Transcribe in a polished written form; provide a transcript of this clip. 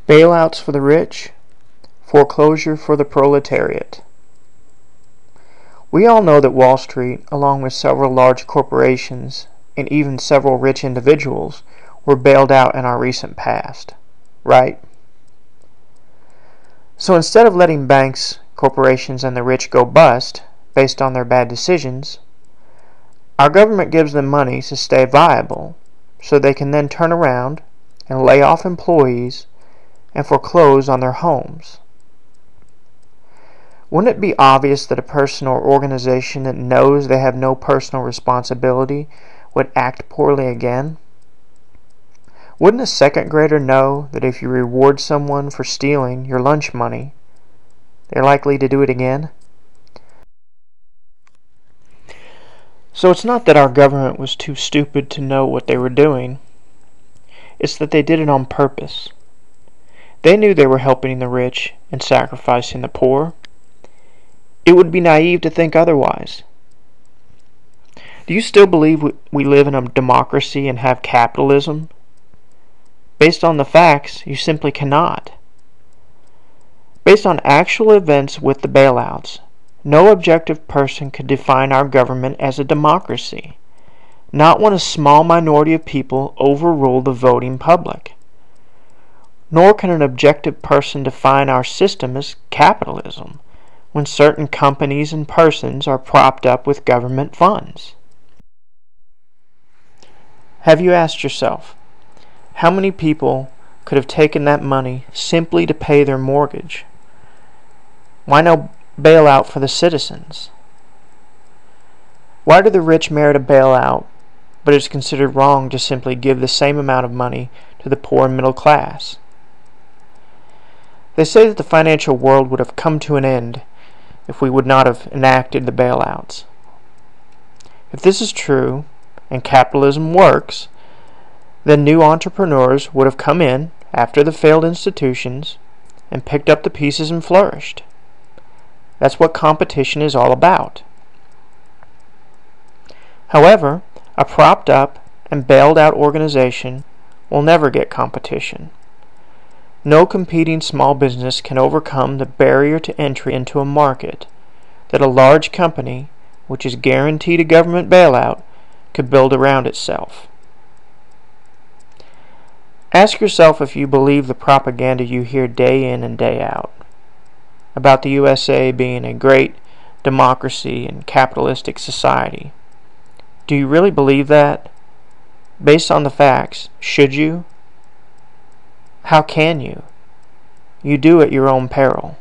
Bailouts for the rich, foreclosure for the proletariat. We all know that Wall Street, along with several large corporations and even several rich individuals, were bailed out in our recent past, right? So instead of letting banks, corporations, and the rich go bust based on their bad decisions, our government gives them money to stay viable so they can then turn around and lay off employees and foreclose on their homes. Wouldn't it be obvious that a person or organization that knows they have no personal responsibility would act poorly again? Wouldn't a second grader know that if you reward someone for stealing your lunch money, they're likely to do it again? So it's not that our government was too stupid to know what they were doing. It's that they did it on purpose. They knew they were helping the rich and sacrificing the poor. It would be naive to think otherwise. Do you still believe we live in a democracy and have capitalism? Based on the facts, you simply cannot. Based on actual events with the bailouts, no objective person could define our government as a democracy, not when a small minority of people overrule the voting public. Nor can an objective person define our system as capitalism, when certain companies and persons are propped up with government funds. Have you asked yourself, how many people could have taken that money simply to pay their mortgage? Why no bailout for the citizens? Why do the rich merit a bailout, but it's considered wrong to simply give the same amount of money to the poor and middle class? They say that the financial world would have come to an end if we would not have enacted the bailouts. If this is true, and capitalism works, then new entrepreneurs would have come in after the failed institutions and picked up the pieces and flourished. That's what competition is all about. However, a propped up and bailed out organization will never get competition. No competing small business can overcome the barrier to entry into a market that a large company, which is guaranteed a government bailout, could build around itself. Ask yourself if you believe the propaganda you hear day in and day out about the USA being a great democracy and capitalistic society. Do you really believe that? Based on the facts, should you? How can you? You do at your own peril.